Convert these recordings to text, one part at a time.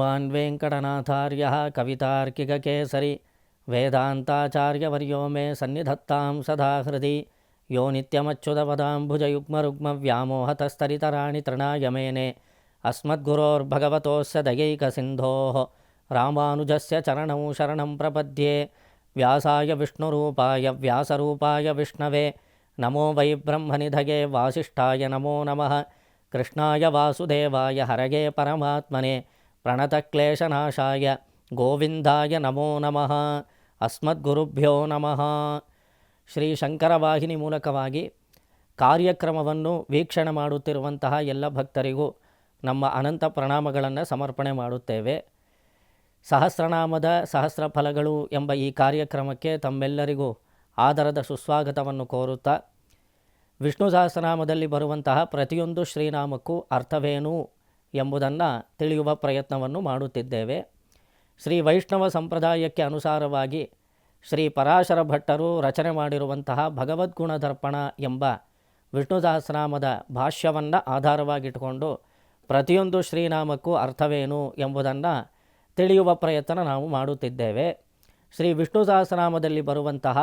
ಶ್ರೀಮಾನ್ ವೆಂಕಟನಾಥಾರ್ಯಃ ಕವಿತಾರ್ಕಿಕಕೇಸರಿ ವೇದಾಂತಾಚಾರ್ಯವರ್ಯೋ ಮೇ ಸನ್ನಿಧತ್ತಾಂ ಸದಾ ಹೃದಿ ಯೋ ನಿತ್ಯಮಚ್ಯುತಪದಾಂಬುಜಯುಗ್ಮರುಗ್ಮವ್ಯಾಮೋಹತಸ್ತರಿತರಾಣಿ ತೃಣಾಯ ಮೇನೆ ಅಸ್ಮದ್ಗುರೋರ್ಭಗವತೋಸ್ಯ ದಯೈಕಸಿಂಧೋಃ ರಾಮಾನುಜಸ್ಯ ಚರಣೌ ಶರಣಂ ಪ್ರಪದ್ಯೆ ವ್ಯಾಸಾಯ ವಿಷ್ಣುರೂಪಾಯ ವ್ಯಾಸರೂಪಾಯ ವಿಷ್ಣವೇ ನಮೋ ವೈ ಬ್ರಹ್ಮನಿಧಯೇ ವಾಸಿಷ್ಠಾಯ ನಮೋ ನಮಃ ಕೃಷ್ಣಾಯ ವಾಸುದೇವಾಯ ಹರಯೇ ಪರಮಾತ್ಮನೆ ಪ್ರಣತಕ್ಲೇಶನಾಶಾಯ ಗೋವಿಂದಾಯ ನಮೋ ನಮಃ ಅಸ್ಮದ್ಗುರುಭ್ಯೋ ನಮಃ. ಶ್ರೀ ಶಂಕರವಾಹಿನಿ ಮೂಲಕವಾಗಿ ಕಾರ್ಯಕ್ರಮವನ್ನು ವೀಕ್ಷಣೆ ಮಾಡುತ್ತಿರುವಂತಹ ಎಲ್ಲ ಭಕ್ತರಿಗೂ ನಮ್ಮ ಅನಂತ ಪ್ರಣಾಮಗಳನ್ನು ಸಮರ್ಪಣೆ ಮಾಡುತ್ತೇವೆ. ಸಹಸ್ರನಾಮದ ಸಹಸ್ರ ಫಲಗಳು ಎಂಬ ಈ ಕಾರ್ಯಕ್ರಮಕ್ಕೆ ತಮ್ಮೆಲ್ಲರಿಗೂ ಆದರದ ಸುಸ್ವಾಗತವನ್ನು ಕೋರುತ್ತಾ, ವಿಷ್ಣು ಸಹಸ್ರನಾಮದಲ್ಲಿ ಬರುವಂತಹ ಪ್ರತಿಯೊಂದು ಶ್ರೀನಾಮಕ್ಕೂ ಅರ್ಥವೇನು ಎಂಬುದನ್ನು ತಿಳಿಯುವ ಪ್ರಯತ್ನವನ್ನು ಮಾಡುತ್ತಿದ್ದೇವೆ. ಶ್ರೀ ವೈಷ್ಣವ ಸಂಪ್ರದಾಯಕ್ಕೆ ಅನುಸಾರವಾಗಿ ಶ್ರೀ ಪರಾಶರ ಭಟ್ಟರು ರಚನೆ ಮಾಡಿರುವಂತಹ ಭಗವದ್ಗುಣದರ್ಪಣ ಎಂಬ ವಿಷ್ಣು ಸಹಸ್ರನಾಮದ ಭಾಷ್ಯವನ್ನು ಆಧಾರವಾಗಿಟ್ಟುಕೊಂಡು ಪ್ರತಿಯೊಂದು ಶ್ರೀನಾಮಕ್ಕೂ ಅರ್ಥವೇನು ಎಂಬುದನ್ನು ತಿಳಿಯುವ ಪ್ರಯತ್ನ ನಾವು ಮಾಡುತ್ತಿದ್ದೇವೆ. ಶ್ರೀ ವಿಷ್ಣು ಸಹಸ್ರನಾಮದಲ್ಲಿ ಬರುವಂತಹ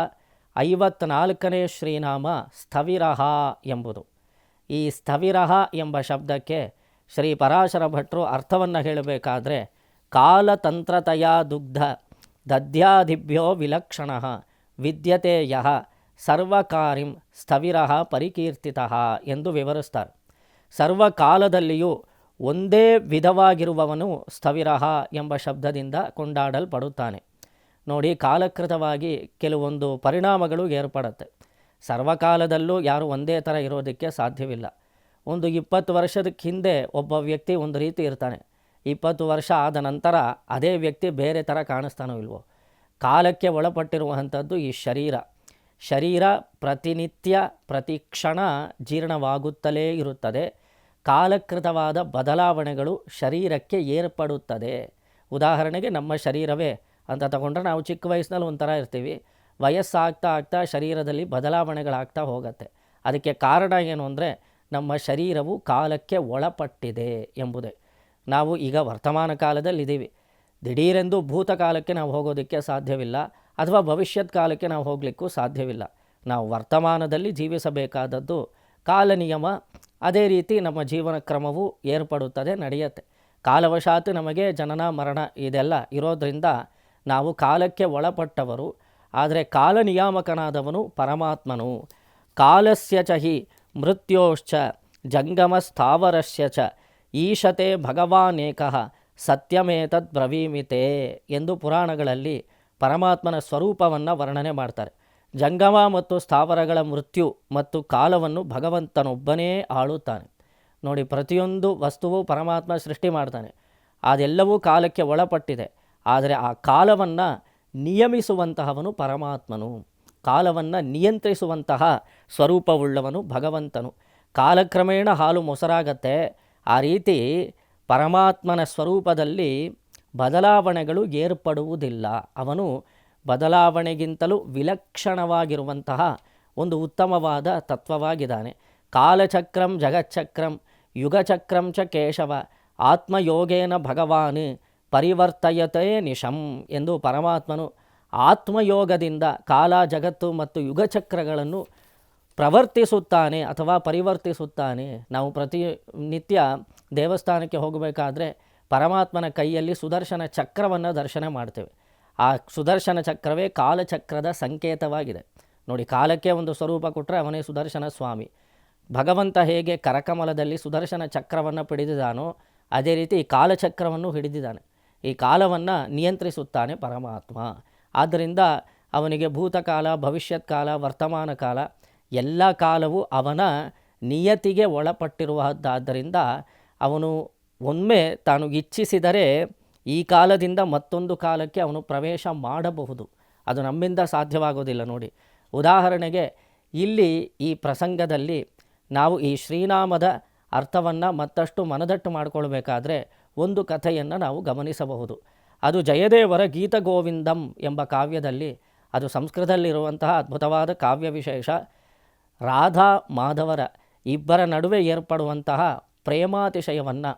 54ನೇ ಶ್ರೀನಾಮ ಸ್ಥವಿರಃ ಎಂಬುದು. ಈ ಸ್ಥವಿರಃ ಎಂಬ ಶಬ್ದಕ್ಕೆ ಶ್ರೀ ಪರಾಶರ ಭಟ್ರು ಅರ್ಥವನ್ನು ಹೇಳಬೇಕಾದ್ರೆ, ಕಾಲತಂತ್ರತಯ ದುಗ್ಧ ದದ್ಯಾದಿಭ್ಯೋ ವಿಲಕ್ಷಣಃ ವಿದ್ಯತೆ ಯಃ ಸರ್ವಕಾರಿಂ ಸ್ಥವಿರಃ ಪರಿಕೀರ್ತಿತಃ ಎಂದು ವಿವರಿಸ್ತಾರೆ. ಸರ್ವಕಾಲದಲ್ಲಿಯೂ ಒಂದೇ ವಿಧವಾಗಿರುವವನು ಸ್ಥವಿರಃ ಎಂಬ ಶಬ್ದದಿಂದ ಕೊಂಡಾಡಲ್ಪಡುತ್ತಾನೆ. ನೋಡಿ, ಕಾಲಕೃತವಾಗಿ ಕೆಲವೊಂದು ಪರಿಣಾಮಗಳು ಏರ್ಪಡುತ್ತೆ. ಸರ್ವಕಾಲದಲ್ಲೂ ಯಾರು ಒಂದೇ ಥರ ಇರೋದಕ್ಕೆ ಸಾಧ್ಯವಿಲ್ಲ. ಒಂದು 20 ವರ್ಷದಕ್ಕೆ ಹಿಂದೆ ಒಬ್ಬ ವ್ಯಕ್ತಿ ಒಂದು ರೀತಿ ಇರ್ತಾನೆ, 20 ವರ್ಷ ಆದ ನಂತರ ಅದೇ ವ್ಯಕ್ತಿ ಬೇರೆ ಥರ ಕಾಣಿಸ್ತಾನೋ ಇಲ್ವೋ. ಕಾಲಕ್ಕೆ ಒಳಪಟ್ಟಿರುವಂಥದ್ದು ಈ ಶರೀರ ಪ್ರತಿನಿತ್ಯ ಪ್ರತಿಕ್ಷಣ ಜೀರ್ಣವಾಗುತ್ತಲೇ ಇರುತ್ತದೆ. ಕಾಲಕೃತವಾದ ಬದಲಾವಣೆಗಳು ಶರೀರಕ್ಕೆ ಏರ್ಪಡುತ್ತದೆ. ಉದಾಹರಣೆಗೆ ನಮ್ಮ ಶರೀರವೇ ಅಂತ ತಗೊಂಡ್ರೆ, ನಾವು ಚಿಕ್ಕ ವಯಸ್ಸಿನಲ್ಲಿ ಒಂಥರ ಇರ್ತೀವಿ, ವಯಸ್ಸಾಗ್ತಾ ಆಗ್ತಾ ಶರೀರದಲ್ಲಿ ಬದಲಾವಣೆಗಳಾಗ್ತಾ ಹೋಗುತ್ತೆ. ಅದಕ್ಕೆ ಕಾರಣ ಏನು ಅಂದರೆ, ನಮ್ಮ ಶರೀರವು ಕಾಲಕ್ಕೆ ಒಳಪಟ್ಟಿದೆ ಎಂಬುದೇ. ನಾವು ಈಗ ವರ್ತಮಾನ ಕಾಲದಲ್ಲಿದ್ದೀವಿ, ದಿಢೀರೆಂದು ಭೂತಕಾಲಕ್ಕೆ ನಾವು ಹೋಗೋದಕ್ಕೆ ಸಾಧ್ಯವಿಲ್ಲ, ಅಥವಾ ಭವಿಷ್ಯತ್ ಕಾಲಕ್ಕೆ ನಾವು ಹೋಗಲಿಕ್ಕೂ ಸಾಧ್ಯವಿಲ್ಲ. ನಾವು ವರ್ತಮಾನದಲ್ಲಿ ಜೀವಿಸಬೇಕಾದದ್ದು ಕಾಲ ನಿಯಮ. ಅದೇ ರೀತಿ ನಮ್ಮ ಜೀವನ ಕ್ರಮವು ಏರ್ಪಡುತ್ತದೆ, ನಡೆಯುತ್ತೆ. ಕಾಲವಶಾತ್ ನಮಗೆ ಜನನ ಮರಣ ಇದೆಲ್ಲ ಇರೋದರಿಂದ ನಾವು ಕಾಲಕ್ಕೆ ಒಳಪಟ್ಟವರು. ಆದರೆ ಕಾಲ ನಿಯಾಮಕನಾದವನು ಪರಮಾತ್ಮನು. ಕಾಲಸ್ಯ ಚ ಹಿ ಮೃತ್ಯೋಶ್ಚ ಜಂಗಮಸ್ಥಾವರಸ್ಯ ಚ ಈಶತೆ ಭಗವಾನೇಕಃ ಸತ್ಯಮೇತದ್ ಬ್ರವೀಮಿತೆ ಎಂದು ಪುರಾಣಗಳಲ್ಲಿ ಪರಮಾತ್ಮನ ಸ್ವರೂಪವನ್ನು ವರ್ಣನೆ ಮಾಡ್ತಾರೆ. ಜಂಗಮ ಮತ್ತು ಸ್ಥಾವರಗಳ ಮೃತ್ಯು ಮತ್ತು ಕಾಲವನ್ನು ಭಗವಂತನೊಬ್ಬನೇ ಆಳುತ್ತಾನೆ. ನೋಡಿ, ಪ್ರತಿಯೊಂದು ವಸ್ತುವು ಪರಮಾತ್ಮ ಸೃಷ್ಟಿ ಮಾಡ್ತಾನೆ, ಅದೆಲ್ಲವೂ ಕಾಲಕ್ಕೆ ಒಳಪಟ್ಟಿದೆ. ಆದರೆ ಆ ಕಾಲವನ್ನು ನಿಯಮಿಸುವಂತಹವನು ಪರಮಾತ್ಮನು. ಕಾಲವನ್ನು ನಿಯಂತ್ರಿಸುವಂತಹ ಸ್ವರೂಪವುಳ್ಳವನು ಭಗವಂತನು. ಕಾಲಕ್ರಮೇಣ ಹಾಲು ಮೊಸರಾಗತ್ತೆ. ಆ ರೀತಿ ಪರಮಾತ್ಮನ ಸ್ವರೂಪದಲ್ಲಿ ಬದಲಾವಣೆಗಳು ಏರ್ಪಡುವುದಿಲ್ಲ. ಅವನು ಬದಲಾವಣೆಗಿಂತಲೂ ವಿಲಕ್ಷಣವಾಗಿರುವಂತಹ ಒಂದು ಉತ್ತಮವಾದ ತತ್ವವಾಗಿದ್ದಾನೆ. ಕಾಲಚಕ್ರಂ ಜಗಚ್ಚಕ್ರಂ ಯುಗಚಕ್ರಂ ಚ ಕೇಶವ ಆತ್ಮಯೋಗೇನ ಭಗವಾನ್ ಪರಿವರ್ತಯತೆ ನಿಶಂ ಎಂದು ಪರಮಾತ್ಮನು ಆತ್ಮಯೋಗದಿಂದ ಕಾಲ, ಜಗತ್ತು ಮತ್ತು ಯುಗಚಕ್ರಗಳನ್ನು ಪ್ರವರ್ತಿಸುತ್ತಾನೆ ಅಥವಾ ಪರಿವರ್ತಿಸುತ್ತಾನೆ. ನಾವು ಪ್ರತಿನಿತ್ಯ ದೇವಸ್ಥಾನಕ್ಕೆ ಹೋಗಬೇಕಾದ್ರೆ ಪರಮಾತ್ಮನ ಕೈಯಲ್ಲಿ ಸುದರ್ಶನ ಚಕ್ರವನ್ನು ದರ್ಶನ ಮಾಡ್ತೇವೆ. ಆ ಸುದರ್ಶನ ಚಕ್ರವೇ ಕಾಲಚಕ್ರದ ಸಂಕೇತವಾಗಿದೆ. ನೋಡಿ, ಕಾಲಕ್ಕೆ ಒಂದು ಸ್ವರೂಪ ಕೊಟ್ಟರೆ ಅವನೇ ಸುದರ್ಶನ ಸ್ವಾಮಿ. ಭಗವಂತ ಹೇಗೆ ಕರಕಮಲದಲ್ಲಿ ಸುದರ್ಶನ ಚಕ್ರವನ್ನು ಹಿಡಿದಿದ್ದಾನೋ, ಅದೇ ರೀತಿ ಈ ಕಾಲಚಕ್ರವನ್ನು ಹಿಡಿದಿದ್ದಾನೆ. ಈ ಕಾಲವನ್ನು ನಿಯಂತ್ರಿಸುತ್ತಾನೆ ಪರಮಾತ್ಮ. ಆದ್ದರಿಂದ ಅವನಿಗೆ ಭೂತಕಾಲ, ಭವಿಷ್ಯತ್ ಕಾಲ, ವರ್ತಮಾನ ಕಾಲ ಎಲ್ಲ ಕಾಲವೂ ಅವನ ನಿಯತಿಗೆ ಒಳಪಟ್ಟಿರುವುದಾದ್ದರಿಂದ ಅವನು ಒಮ್ಮೆ ತಾನು ಇಚ್ಛಿಸಿದರೆ ಈ ಕಾಲದಿಂದ ಮತ್ತೊಂದು ಕಾಲಕ್ಕೆ ಅವನು ಪ್ರವೇಶ ಮಾಡಬಹುದು. ಅದು ನಮ್ಮಿಂದ ಸಾಧ್ಯವಾಗೋದಿಲ್ಲ. ನೋಡಿ, ಉದಾಹರಣೆಗೆ ಇಲ್ಲಿ ಈ ಪ್ರಸಂಗದಲ್ಲಿ ನಾವು ಈ ಶ್ರೀನಾಮದ ಅರ್ಥವನ್ನು ಮತ್ತಷ್ಟು ಮನದಟ್ಟು ಮಾಡಿಕೊಳ್ಬೇಕಾದ್ರೆ ಒಂದು ಕಥೆಯನ್ನು ನಾವು ಗಮನಿಸಬಹುದು. ಅದು ಜಯದೇವರ ಗೀತಗೋವಿಂದಂ ಎಂಬ ಕಾವ್ಯದಲ್ಲಿ, ಅದು ಸಂಸ್ಕೃತದಲ್ಲಿರುವಂತಹ ಅದ್ಭುತವಾದ ಕಾವ್ಯ ವಿಶೇಷ. ರಾಧಾ ಮಾಧವರ ಇಬ್ಬರ ನಡುವೆ ಏರ್ಪಡುವಂತಹ ಪ್ರೇಮಾತಿಶಯವನ್ನು,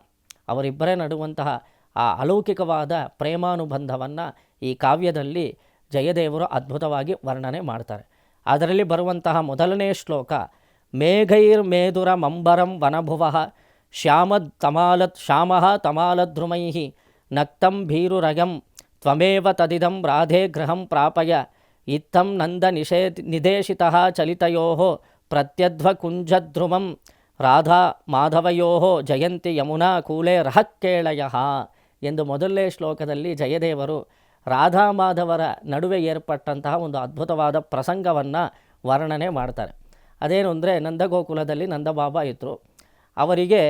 ಅವರಿಬ್ಬರೇ ನಡುವಂತಹ ಆ ಅಲೌಕಿಕವಾದ ಪ್ರೇಮಾನುಬಂಧವನ್ನು ಈ ಕಾವ್ಯದಲ್ಲಿ ಜಯದೇವರು ಅದ್ಭುತವಾಗಿ ವರ್ಣನೆ ಮಾಡ್ತಾರೆ. ಅದರಲ್ಲಿ ಬರುವಂತಹ ಮೊದಲನೇ ಶ್ಲೋಕ, ಮೇಘೈರ್ಮೇದುರ ಮಂಬರಂ ವನಭುವಃ ಶ್ಯಾಮಃ ತಮಾಲದ್ರುಮೈ ನಕ್ತಂ ಭೀರುರಗಂ ತ್ವಮೇವ ತದಿದಂ ರಾಧೆ ಗೃಹಂ ಪ್ರಾಪಯ ಇತ್ತಂ ನಂದ ನಿದೇಶಿತಃ ಚಲಿತಯೋಃ ಪ್ರತ್ಯಧ್ವಕುಂಜದ್ರುಮಂ ರಾಧಾ ಮಾಧವಯೋಃ ಜಯಂತಿ ಯಮುನಾ ಕೂಲೆ ರಹಕ್ಕೇಳಯಃ ಎಂದು ಮೊದಲನೇ ಶ್ಲೋಕದಲ್ಲಿ ಜಯದೇವರು ರಾಧಾ ಮಾಧವರ ನಡುವೆ ಏರ್ಪಟ್ಟಂತಹ ಒಂದು ಅದ್ಭುತವಾದ ಪ್ರಸಂಗವನ್ನು ವರ್ಣನೆ ಮಾಡ್ತಾರೆ. ಅದೇನು ಅಂದರೆ, ನಂದಗೋಕುಲದಲ್ಲಿ ನಂದಬಾಬಾ ಇದ್ದರು. ಅವರಿಗೆ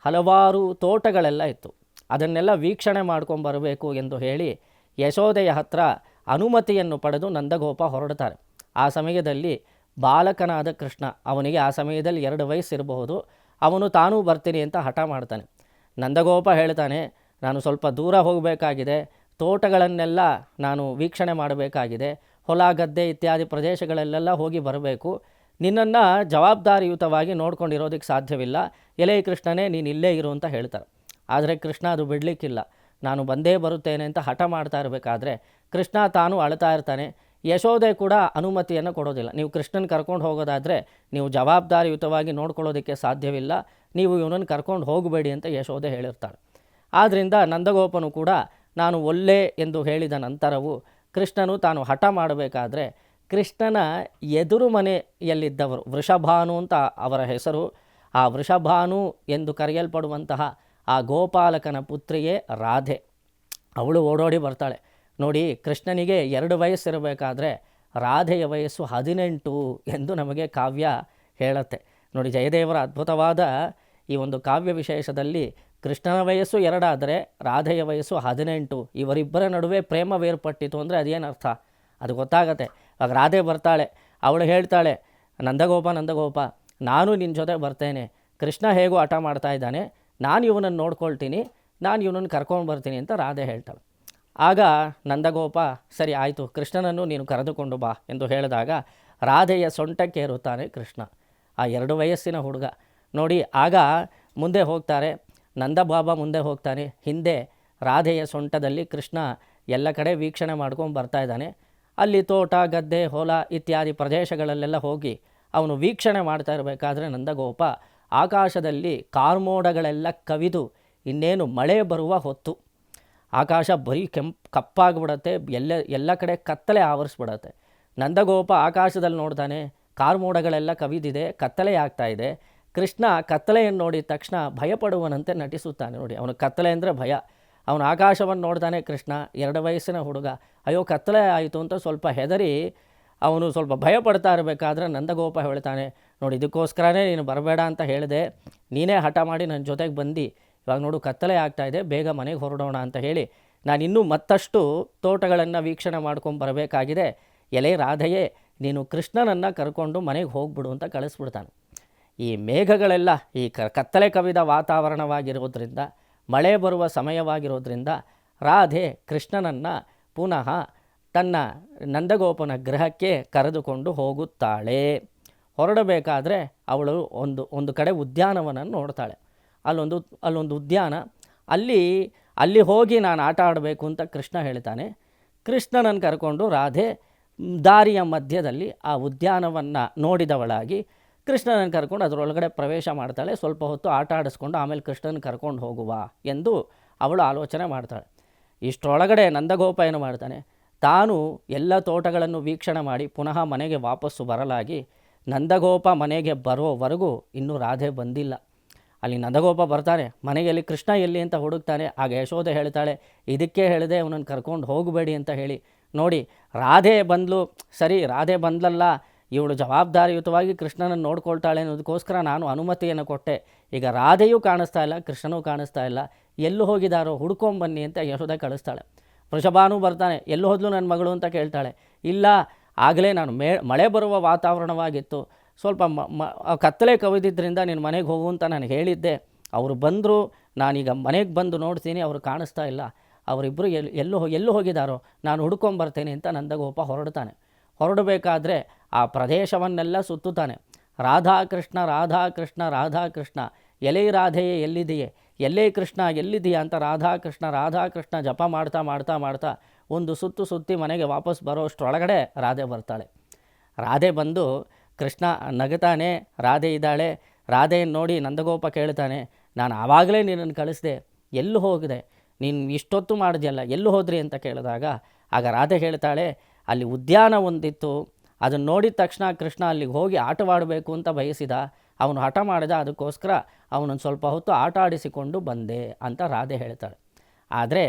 ಹಲವಾರು ತೋಟಗಳೆಲ್ಲ ಇತ್ತು. ಅದನ್ನೆಲ್ಲ ವೀಕ್ಷಣೆ ಮಾಡ್ಕೊಂಬರಬೇಕು ಎಂದು ಹೇಳಿ ಯಶೋದೆಯ ಹತ್ರ ಅನುಮತಿಯನ್ನು ಪಡೆದು ನಂದಗೋಪ ಹೊರಡ್ತಾರೆ. ಆ ಸಮಯದಲ್ಲಿ ಬಾಲಕನಾದ ಕೃಷ್ಣ, ಅವನಿಗೆ ಆ ಸಮಯದಲ್ಲಿ 2 ವಯಸ್ಸಿರಬಹುದು, ಅವನು ತಾನೂ ಬರ್ತೀನಿ ಅಂತ ಹಠ ಮಾಡ್ತಾನೆ. ನಂದಗೋಪ ಹೇಳ್ತಾನೆ, ನಾನು ಸ್ವಲ್ಪ ದೂರ ಹೋಗಬೇಕಾಗಿದೆ, ತೋಟಗಳನ್ನೆಲ್ಲ ನಾನು ವೀಕ್ಷಣೆ ಮಾಡಬೇಕಾಗಿದೆ, ಹೊಲ ಗದ್ದೆ ಇತ್ಯಾದಿ ಪ್ರದೇಶಗಳಲ್ಲೆಲ್ಲ ಹೋಗಿ ಬರಬೇಕು, ನಿನ್ನನ್ನು ಜವಾಬ್ದಾರಿಯುತವಾಗಿ ನೋಡ್ಕೊಂಡಿರೋದಕ್ಕೆ ಸಾಧ್ಯವಿಲ್ಲ, ಎಲೆ ಕೃಷ್ಣನೇ ನೀನು ಇಲ್ಲೇ ಇರು ಅಂತ ಹೇಳ್ತಾರೆ. ಆದರೆ ಕೃಷ್ಣ ಅದು ಬಿಡಲಿಕ್ಕಿಲ್ಲ, ನಾನು ಬಂದೇ ಬರುತ್ತೇನೆ ಅಂತ ಹಠ ಮಾಡ್ತಾ ಇರಬೇಕಾದ್ರೆ ಕೃಷ್ಣ ತಾನು ಅಳ್ತಾ ಇರ್ತಾನೆ. ಯಶೋದೆ ಕೂಡ ಅನುಮತಿಯನ್ನು ಕೊಡೋದಿಲ್ಲ. ನೀವು ಕೃಷ್ಣನ ಕರ್ಕೊಂಡು ಹೋಗೋದಾದರೆ ನೀವು ಜವಾಬ್ದಾರಿಯುತವಾಗಿ ನೋಡ್ಕೊಳ್ಳೋದಕ್ಕೆ ಸಾಧ್ಯವಿಲ್ಲ, ನೀವು ಇವನನ್ನು ಕರ್ಕೊಂಡು ಹೋಗಬೇಡಿ ಅಂತ ಯಶೋದೆ ಹೇಳಿರ್ತಾಳೆ. ಆದ್ದರಿಂದ ನಂದಗೋಪನು ಕೂಡ ನಾನು ಒಲ್ಲೆ ಎಂದು ಹೇಳಿದ ನಂತರವೂ ಕೃಷ್ಣನು ತಾನು ಹಠ ಮಾಡಬೇಕಾದ್ರೆ ಕೃಷ್ಣನ ಎದುರು ಮನೆಯಲ್ಲಿದ್ದವರು, ವೃಷಭಾನು ಅಂತ ಅವರ ಹೆಸರು, ಆ ವೃಷಭಾನು ಎಂದು ಕರೆಯಲ್ಪಡುವಂತಹ ಆ ಗೋಪಾಲಕನ ಪುತ್ರಿಯೇ ರಾಧೆ. ಅವಳು ಓಡೋಡಿ ಬರ್ತಾಳೆ. ನೋಡಿ, ಕೃಷ್ಣನಿಗೆ 2 ವಯಸ್ಸಿರಬೇಕಾದ್ರೆ ರಾಧೆಯ ವಯಸ್ಸು 18 ಎಂದು ನಮಗೆ ಕಾವ್ಯ ಹೇಳುತ್ತೆ. ನೋಡಿ, ಜಯದೇವರ ಅದ್ಭುತವಾದ ಈ ಒಂದು ಕಾವ್ಯ ವಿಶೇಷದಲ್ಲಿ ಕೃಷ್ಣನ ವಯಸ್ಸು 2 ಆದರೆ ರಾಧೆಯ ವಯಸ್ಸು 18. ಇವರಿಬ್ಬರ ನಡುವೆ ಪ್ರೇಮವೇರ್ಪಟ್ಟಿತು ಅಂದರೆ ಅದೇನರ್ಥ ಅದು ಗೊತ್ತಾಗತ್ತೆ. ಆಗ ರಾಧೆ ಬರ್ತಾಳೆ, ಅವಳು ಹೇಳ್ತಾಳೆ, ನಂದಗೋಪ ನಾನು ನಿನ್ನ ಜೊತೆ ಬರ್ತೇನೆ, ಕೃಷ್ಣ ಹೇಗೂ ಹಠ ಮಾಡ್ತಾ ಇದ್ದಾನೆ, ನಾನು ಇವನನ್ನು ನೋಡ್ಕೊಳ್ತೀನಿ, ನಾನು ಇವನನ್ನು ಕರ್ಕೊಂಡು ಬರ್ತೀನಿ ಅಂತ ರಾಧೆ ಹೇಳ್ತಾಳೆ. ಆಗ ನಂದಗೋಪ ಸರಿ ಆಯಿತು, ಕೃಷ್ಣನನ್ನು ನೀನು ಕರೆದುಕೊಂಡು ಬಾ ಎಂದು ಹೇಳಿದಾಗ ರಾಧೆಯ ಸೊಂಟಕ್ಕೆ ಏರುತ್ತಾನೆ ಕೃಷ್ಣ, ಆ 2 ವಯಸ್ಸಿನ ಹುಡುಗ. ನೋಡಿ, ಆಗ ಮುಂದೆ ಹೋಗ್ತಾರೆ, ನಂದಬಾಬಾ ಮುಂದೆ ಹೋಗ್ತಾನೆ, ಹಿಂದೆ ರಾಧೆಯ ಸೊಂಟದಲ್ಲಿ ಕೃಷ್ಣ ಎಲ್ಲ ಕಡೆ ವೀಕ್ಷಣೆ ಮಾಡ್ಕೊಂಡು ಬರ್ತಾ ಇದ್ದಾನೆ. ಅಲ್ಲಿ ತೋಟ ಗದ್ದೆ ಹೊಲ ಇತ್ಯಾದಿ ಪ್ರದೇಶಗಳಲ್ಲೆಲ್ಲ ಹೋಗಿ ಅವನು ವೀಕ್ಷಣೆ ಮಾಡ್ತಾ ಇರಬೇಕಾದ್ರೆ ನಂದಗೋಪ ಆಕಾಶದಲ್ಲಿ ಕಾರ್ಮೋಡಗಳೆಲ್ಲ ಕವಿದು ಇನ್ನೇನು ಮಳೆ ಬರುವ ಹೊತ್ತು, ಆಕಾಶ ಬರೀ ಕಪ್ಪಾಗಿಬಿಡತ್ತೆ, ಎಲ್ಲ ಕಡೆ ಕತ್ತಲೆ ಆವರಿಸ್ಬಿಡತ್ತೆ. ನಂದಗೋಪ ಆಕಾಶದಲ್ಲಿ ನೋಡ್ತಾನೆ, ಕಾರ್ಮೋಡಗಳೆಲ್ಲ ಕವಿದಿದೆ, ಕತ್ತಲೆ ಆಗ್ತಾ ಇದೆ. ಕೃಷ್ಣ ಕತ್ತಲೆಯನ್ನು ನೋಡಿದ ತಕ್ಷಣ ಭಯಪಡುವನಂತೆ ನಟಿಸುತ್ತಾನೆ. ನೋಡಿ, ಅವನು ಕತ್ತಲೆ ಅಂದರೆ ಭಯ. ಅವನು ಆಕಾಶವನ್ನು ನೋಡ್ತಾನೆ. ಕೃಷ್ಣ 2 ವಯಸ್ಸಿನ ಹುಡುಗ, ಅಯ್ಯೋ ಕತ್ತಲೆ ಆಯಿತು ಅಂತ ಸ್ವಲ್ಪ ಹೆದರಿ ಅವನು ಸ್ವಲ್ಪ ಭಯಪಡ್ತಾ ಇರಬೇಕಾದ್ರೆ ನಂದಗೋಪ ಹೇಳ್ತಾನೆ, ನೋಡಿ ಇದಕ್ಕೋಸ್ಕರನೇ ನೀನು ಬರಬೇಡ ಅಂತ ಹೇಳಿದೆ, ನೀನೇ ಹಠ ಮಾಡಿ ನನ್ನ ಜೊತೆಗೆ ಬಂದು ಇವಾಗ ನೋಡು ಕತ್ತಲೆ ಆಗ್ತಾಯಿದೆ, ಬೇಗ ಮನೆಗೆ ಹೊರಡೋಣ ಅಂತ ಹೇಳಿ ನಾನಿನ್ನೂ ಮತ್ತಷ್ಟು ತೋಟಗಳನ್ನು ವೀಕ್ಷಣೆ ಮಾಡ್ಕೊಂಡು ಬರಬೇಕಾಗಿದೆ, ಎಲೆ ರಾಧೆಯೇ ನೀನು ಕೃಷ್ಣನನ್ನು ಕರ್ಕೊಂಡು ಮನೆಗೆ ಹೋಗ್ಬಿಡು ಅಂತ ಕಳಿಸ್ಬಿಡ್ತಾನೆ. ಈ ಮೇಘಗಳೆಲ್ಲ ಈ ಕತ್ತಲೆ ಕವಿದ ವಾತಾವರಣವಾಗಿರೋದ್ರಿಂದ, ಮಳೆ ಬರುವ ಸಮಯವಾಗಿರೋದ್ರಿಂದ ರಾಧೆ ಕೃಷ್ಣನನ್ನು ಪುನಃ ತನ್ನ ನಂದಗೋಪನ ಗೃಹಕ್ಕೆ ಕರೆದುಕೊಂಡು ಹೋಗುತ್ತಾಳೆ. ಹೊರಡಬೇಕಾದ್ರೆ ಅವಳು ಒಂದು ಕಡೆ ಉದ್ಯಾನವನ್ನು ನೋಡ್ತಾಳೆ. ಅಲ್ಲೊಂದು ಉದ್ಯಾನ, ಅಲ್ಲಿ ಹೋಗಿ ನಾನು ಆಟ ಆಡಬೇಕು ಅಂತ ಕೃಷ್ಣ ಹೇಳ್ತಾನೆ. ಕೃಷ್ಣನನ್ನು ಕರ್ಕೊಂಡು ರಾಧೆ ದಾರಿಯ ಮಧ್ಯದಲ್ಲಿ ಆ ಉದ್ಯಾನವನ್ನು ನೋಡಿದವಳಾಗಿ ಕೃಷ್ಣನನ್ನು ಕರ್ಕೊಂಡು ಅದರೊಳಗಡೆ ಪ್ರವೇಶ ಮಾಡ್ತಾಳೆ. ಸ್ವಲ್ಪ ಹೊತ್ತು ಆಟ ಆಡಿಸ್ಕೊಂಡು ಆಮೇಲೆ ಕೃಷ್ಣನ ಕರ್ಕೊಂಡು ಹೋಗುವ ಎಂದು ಅವಳು ಆಲೋಚನೆ ಮಾಡ್ತಾಳೆ. ಇಷ್ಟರೊಳಗಡೆ ನಂದಗೋಪ ಏನು ಮಾಡ್ತಾನೆ, ತಾನು ಎಲ್ಲ ತೋಟಗಳನ್ನು ವೀಕ್ಷಣೆ ಮಾಡಿ ಪುನಃ ಮನೆಗೆ ವಾಪಸ್ಸು ಬರಲಾಗಿ ನಂದಗೋಪ ಮನೆಗೆ ಬರೋವರೆಗೂ ಇನ್ನೂ ರಾಧೆ ಬಂದಿಲ್ಲ. ಅಲ್ಲಿ ನಂದಗೋಪ ಬರ್ತಾನೆ, ಮನೆಯಲ್ಲಿ ಕೃಷ್ಣ ಎಲ್ಲಿ ಅಂತ ಹುಡುಕ್ತಾನೆ. ಆಗ ಯಶೋದೆ ಹೇಳ್ತಾಳೆ, ಇದಕ್ಕೆ ಹೇಳಿದೆ ಅವನನ್ನು ಕರ್ಕೊಂಡು ಹೋಗಬೇಡಿ ಅಂತ ಹೇಳಿ. ನೋಡಿ, ರಾಧೆ ಬಂದಳು, ಸರಿ ರಾಧೆ ಬಂದಲಲ್ಲ, ಇವಳು ಜವಾಬ್ದಾರಿಯುತವಾಗಿ ಕೃಷ್ಣನನ್ನು ನೋಡ್ಕೊಳ್ತಾಳೆ ಅನ್ನೋದಕ್ಕೋಸ್ಕರ ನಾನು ಅನುಮತಿಯನ್ನು ಕೊಟ್ಟೆ. ಈಗ ರಾಧೆಯೂ ಕಾಣಿಸ್ತಾ ಇಲ್ಲ, ಕೃಷ್ಣನೂ ಕಾಣಿಸ್ತಾ ಇಲ್ಲ, ಎಲ್ಲೂ ಹೋಗಿದ್ದಾರೋ ಹುಡ್ಕೊಂಬನ್ನಿ ಅಂತ ಯಶೋದೆ ಕಳಿಸ್ತಾಳೆ. ವೃಷಭಾನು ಬರ್ತಾನೆ, ಎಲ್ಲೂ ಹೋದ್ಲು ನನ್ನ ಮಗಳು ಅಂತ ಕೇಳ್ತಾಳೆ. ಇಲ್ಲ, ಆಗಲೇ ನಾನು ಮಳೆ ಬರುವ ವಾತಾವರಣವಾಗಿತ್ತು, ಸ್ವಲ್ಪ ಕತ್ತಲೆ ಕವಿದಿದ್ದರಿಂದ ನಿನ್ನ ಮನೆಗೆ ಹೋಗು ಅಂತ ನಾನು ಹೇಳಿದ್ದೆ, ಅವರು ಬಂದರು, ನಾನೀಗ ಮನೆಗೆ ಬಂದು ನೋಡ್ತೀನಿ, ಅವರು ಕಾಣಿಸ್ತಾ ಇಲ್ಲ, ಅವರಿಬ್ಬರು ಎಲ್ಲೂ ಹೋಗಿದ್ದಾರೋ, ನಾನು ಹುಡ್ಕೊಂಬರ್ತೇನೆ ಅಂತ ನಂದಗೋಪ ಹೊರಡಬೇಕಾದ್ರೆ ಆ ಪ್ರದೇಶವನ್ನೆಲ್ಲ ಸುತ್ತುತ್ತಾನೆ. ರಾಧಾಕೃಷ್ಣ ರಾಧಾಕೃಷ್ಣ ರಾಧಾಕೃಷ್ಣ, ಎಲೆ ರಾಧೆಯೇ ಎಲ್ಲಿದೆಯೇ, ಎಲ್ಲೇ ಕೃಷ್ಣ ಎಲ್ಲಿದೆಯಾ ಅಂತ ರಾಧಾಕೃಷ್ಣ ರಾಧಾಕೃಷ್ಣ ಜಪ ಮಾಡ್ತಾ ಮಾಡ್ತಾ ಮಾಡ್ತಾ ಒಂದು ಸುತ್ತಿ ಮನೆಗೆ ವಾಪಸ್ ಬರೋಷ್ಟರೊಳಗಡೆ ರಾಧೆ ಬರ್ತಾಳೆ. ರಾಧೆ ಬಂದು ಕೃಷ್ಣ ನಗುತ್ತಾನೆ, ರಾಧೆ ಇದ್ದಾಳೆ. ರಾಧೆಯನ್ನು ನೋಡಿ ನಂದಗೋಪ ಕೇಳ್ತಾನೆ, ನಾನು ಆವಾಗಲೇ ನಿನ್ನನ್ನು ಕಳಿಸ್ದೆ, ಎಲ್ಲೂ ಹೋಗಿದೆ, ನೀನು ಇಷ್ಟೊತ್ತು ಮಾಡಿದ್ಯಲ್ಲ, ಎಲ್ಲೂ ಹೋದ್ರಿ ಅಂತ ಕೇಳಿದಾಗ ಆಗ ರಾಧೆ ಹೇಳ್ತಾಳೆ, ಅಲ್ಲಿ ಉದ್ಯಾನ ಒಂದಿತ್ತು, ಅದನ್ನು ನೋಡಿದ ತಕ್ಷಣ ಕೃಷ್ಣ ಅಲ್ಲಿಗೆ ಹೋಗಿ ಆಟವಾಡಬೇಕು ಅಂತ ಬಯಸಿದ, ಅವನು ಹಠ ಮಾಡಿದ, ಅದಕ್ಕೋಸ್ಕರ ಅವನನ್ನು ಸ್ವಲ್ಪ ಹೊತ್ತು ಆಟ ಆಡಿಸಿಕೊಂಡು ಬಂದೆ ಅಂತ ರಾಧೆ ಹೇಳ್ತಾಳೆ. ಆದರೆ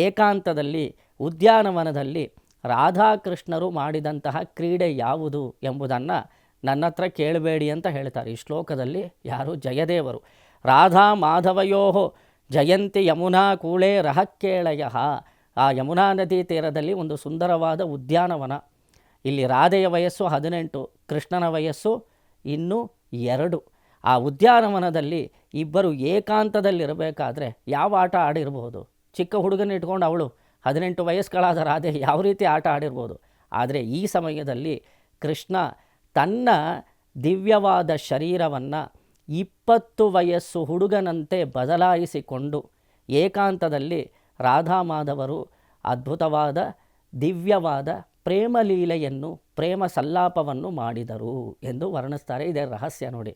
ಏಕಾಂತದಲ್ಲಿ ಉದ್ಯಾನವನದಲ್ಲಿ ರಾಧಾಕೃಷ್ಣರು ಮಾಡಿದಂತಹ ಕ್ರೀಡೆ ಯಾವುದು ಎಂಬುದನ್ನು ನನ್ನ ಹತ್ರ ಕೇಳಬೇಡಿ ಅಂತ ಹೇಳ್ತಾರೆ. ಈ ಶ್ಲೋಕದಲ್ಲಿ ಯಾರು? ಜಯದೇವರು. ರಾಧಾ ಮಾಧವಯೋ ಜಯಂತಿ ಯಮುನಾ ಕೂಳೆ ರಹಕ್ಕೇಳಯ. ಆ ಯಮುನಾ ನದಿ ತೀರದಲ್ಲಿ ಒಂದು ಸುಂದರವಾದ ಉದ್ಯಾನವನ. ಇಲ್ಲಿ ರಾಧೆಯ ವಯಸ್ಸು 18, ಕೃಷ್ಣನ ವಯಸ್ಸು ಇನ್ನೂ 2. ಆ ಉದ್ಯಾನವನದಲ್ಲಿ ಇಬ್ಬರು ಏಕಾಂತದಲ್ಲಿರಬೇಕಾದ್ರೆ ಯಾವ ಆಟ ಆಡಿರ್ಬೋದು? ಚಿಕ್ಕ ಹುಡುಗನ ಇಟ್ಕೊಂಡು ಅವಳು 18 ವಯಸ್ಸುಗಳಾದ ರಾಧೆ ಯಾವ ರೀತಿ ಆಟ ಆಡಿರ್ಬೋದು? ಆದರೆ ಈ ಸಮಯದಲ್ಲಿ ಕೃಷ್ಣ ತನ್ನ ದಿವ್ಯವಾದ ಶರೀರವನ್ನು 20 ವಯಸ್ಸು ಹುಡುಗನಂತೆ ಬದಲಾಯಿಸಿಕೊಂಡು ಏಕಾಂತದಲ್ಲಿ ರಾಧಾಮಾಧವರು ಅದ್ಭುತವಾದ ದಿವ್ಯವಾದ ಪ್ರೇಮಲೀಲೆಯನ್ನು, ಪ್ರೇಮ ಸಲ್ಲಾಪವನ್ನು ಮಾಡಿದರು ಎಂದು ವರ್ಣಿಸ್ತಾರೆ. ಇದೇ ರಹಸ್ಯ ನೋಡಿ.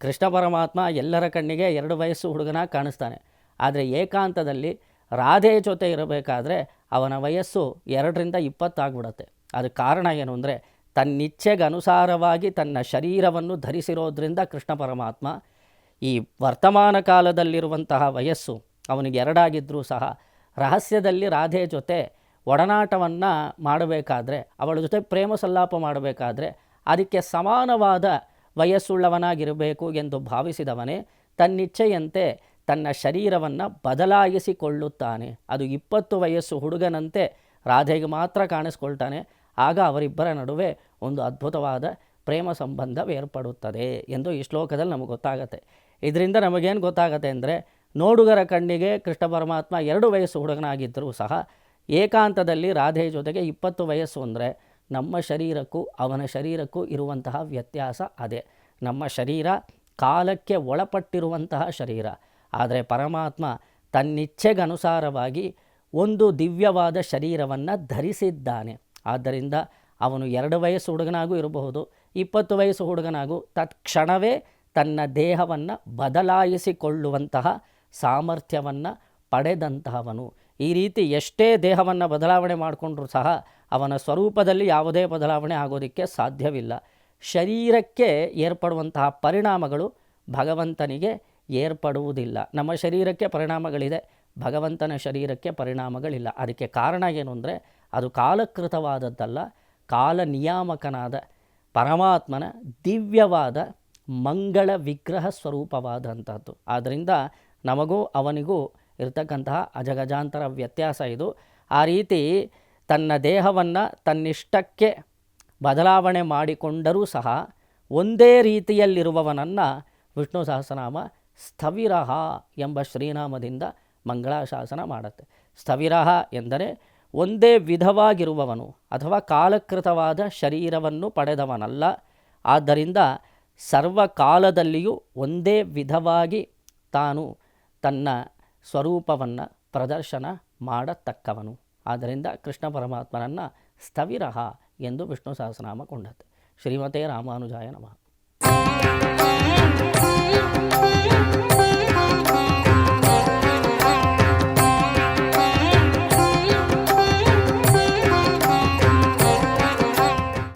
ಕೃಷ್ಣ ಪರಮಾತ್ಮ ಎಲ್ಲರ ಕಣ್ಣಿಗೆ 2 ವಯಸ್ಸು ಹುಡುಗನಾಗಿ ಕಾಣಿಸ್ತಾನೆ. ಆದರೆ ಏಕಾಂತದಲ್ಲಿ ರಾಧೆ ಜೊತೆ ಇರಬೇಕಾದ್ರೆ ಅವನ ವಯಸ್ಸು 2ರಿಂದ 20 ಆಗಿಬಿಡುತ್ತೆ. ಅದಕ್ಕೆ ಕಾರಣ ಏನು ಅಂದರೆ, ತನ್ನಿಚ್ಛೆಗನುಸಾರವಾಗಿ ತನ್ನ ಶರೀರವನ್ನು ಧರಿಸಿರೋದ್ರಿಂದ ಕೃಷ್ಣ ಪರಮಾತ್ಮ ಈ ವರ್ತಮಾನ ಕಾಲದಲ್ಲಿರುವಂತಹ ವಯಸ್ಸು ಅವನಿಗೆ 2 ಆಗಿದ್ದರೂ ಸಹ ರಹಸ್ಯದಲ್ಲಿ ರಾಧೆ ಜೊತೆ ಒಡನಾಟವನ್ನು ಮಾಡಬೇಕಾದ್ರೆ, ಅವಳ ಜೊತೆ ಪ್ರೇಮ ಸಲ್ಲಾಪ ಮಾಡಬೇಕಾದ್ರೆ ಅದಕ್ಕೆ ಸಮಾನವಾದ ವಯಸ್ಸುಳ್ಳವನಾಗಿರಬೇಕು ಎಂದು ಭಾವಿಸಿದವನೇ ತನ್ನಿಚ್ಛೆಯಂತೆ ತನ್ನ ಶರೀರವನ್ನು ಬದಲಾಯಿಸಿಕೊಳ್ಳುತ್ತಾನೆ. ಅದು 20 ವಯಸ್ಸು ಹುಡುಗನಂತೆ ರಾಧೆಗೆ ಮಾತ್ರ ಕಾಣಿಸ್ಕೊಳ್ತಾನೆ. ಆಗ ಅವರಿಬ್ಬರ ನಡುವೆ ಒಂದು ಅದ್ಭುತವಾದ ಪ್ರೇಮ ಸಂಬಂಧವೇರ್ಪಡುತ್ತದೆ ಎಂದು ಈ ಶ್ಲೋಕದಲ್ಲಿ ನಮಗೆ ಗೊತ್ತಾಗತ್ತೆ. ಇದರಿಂದ ನಮಗೇನು ಗೊತ್ತಾಗತ್ತೆ ಅಂದರೆ, ನೋಡುಗರ ಕಣ್ಣಿಗೆ ಕೃಷ್ಣ ಪರಮಾತ್ಮ 2 ವಯಸ್ಸು ಹುಡುಗನಾಗಿದ್ದರೂ ಸಹ ಏಕಾಂತದಲ್ಲಿ ರಾಧೆ ಜೊತೆಗೆ 20 ವಯಸ್ಸು ಅಂದರೆ ನಮ್ಮ ಶರೀರಕ್ಕೂ ಅವನ ಶರೀರಕ್ಕೂ ಇರುವಂತಹ ವ್ಯತ್ಯಾಸ ಅದೇ. ನಮ್ಮ ಶರೀರ ಕಾಲಕ್ಕೆ ಒಳಪಟ್ಟಿರುವಂತಹ ಶರೀರ. ಆದರೆ ಪರಮಾತ್ಮ ತನ್ನಿಚ್ಛೆಗನುಸಾರವಾಗಿ ಒಂದು ದಿವ್ಯವಾದ ಶರೀರವನ್ನು ಧರಿಸಿದ್ದಾನೆ. ಆದ್ದರಿಂದ ಅವನು 2 ವಯಸ್ಸು ಹುಡುಗನಾಗೂ ಇರಬಹುದು, 20 ವಯಸ್ಸು ಹುಡುಗನಾಗೂ ತತ್ಕ್ಷಣವೇ ತನ್ನ ದೇಹವನ್ನು ಬದಲಾಯಿಸಿಕೊಳ್ಳುವಂತಹ ಸಾಮರ್ಥ್ಯವನ್ನು ಪಡೆದಂತಹವನು. ಈ ರೀತಿ ಎಷ್ಟೇ ದೇಹವನ್ನು ಬದಲಾವಣೆ ಮಾಡಿಕೊಂಡ್ರೂ ಸಹ ಅವನ ಸ್ವರೂಪದಲ್ಲಿ ಯಾವುದೇ ಬದಲಾವಣೆ ಆಗೋದಕ್ಕೆ ಸಾಧ್ಯವಿಲ್ಲ. ಶರೀರಕ್ಕೆ ಏರ್ಪಡುವಂತಹ ಪರಿಣಾಮಗಳು ಭಗವಂತನಿಗೆ ಏರ್ಪಡುವುದಿಲ್ಲ. ನಮ್ಮ ಶರೀರಕ್ಕೆ ಪರಿಣಾಮಗಳಿದೆ, ಭಗವಂತನ ಶರೀರಕ್ಕೆ ಪರಿಣಾಮಗಳಿಲ್ಲ. ಅದಕ್ಕೆ ಕಾರಣ ಏನು ಅಂದರೆ, ಅದು ಕಾಲಕೃತವಾದದ್ದಲ್ಲ, ಕಾಲ ನಿಯಾಮಕನಾದ ಪರಮಾತ್ಮನ ದಿವ್ಯವಾದ ಮಂಗಳ ವಿಗ್ರಹ ಸ್ವರೂಪವಾದಂಥದ್ದು. ಆದ್ದರಿಂದ ನಮಗೂ ಅವನಿಗೂ ಇರತಕ್ಕಂತಹ ಅಜಗಜಾಂತರ ವ್ಯತ್ಯಾಸ ಇದು. ಆ ರೀತಿ ತನ್ನ ದೇಹವನ್ನು ತನ್ನಿಷ್ಟಕ್ಕೆ ಬದಲಾವಣೆ ಮಾಡಿಕೊಂಡರೂ ಸಹ ಒಂದೇ ರೀತಿಯಲ್ಲಿರುವವನನ್ನು ವಿಷ್ಣು ಸಹಸ್ರನಾಮ ಸ್ಥವಿರಃ ಎಂಬ ಶ್ರೀನಾಮದಿಂದ ಮಂಗಳಾಶಾಸನ ಮಾಡುತ್ತೆ. ಸ್ಥವಿರಃ ಎಂದರೆ ಒಂದೇ ವಿಧವಾಗಿರುವವನು ಅಥವಾ ಕಾಲಕೃತವಾದ ಶರೀರವನ್ನು ಪಡೆದವನಲ್ಲ. ಆದ್ದರಿಂದ ಸರ್ವಕಾಲದಲ್ಲಿಯೂ ಒಂದೇ ವಿಧವಾಗಿ ತಾನು ತನ್ನ ಸ್ವರೂಪವನ್ನು ಪ್ರದರ್ಶನ ಮಾಡತಕ್ಕವನು. ಆದ್ದರಿಂದ ಕೃಷ್ಣ ಪರಮಾತ್ಮನನ್ನು ಸ್ಥವಿರಃ ಎಂದು ವಿಷ್ಣು ಸಹಸ್ರನಾಮ ಕೊಂಡತ್ತೆ. ಶ್ರೀಮತೆ ರಾಮಾನುಜಾಯ ನಮಃ.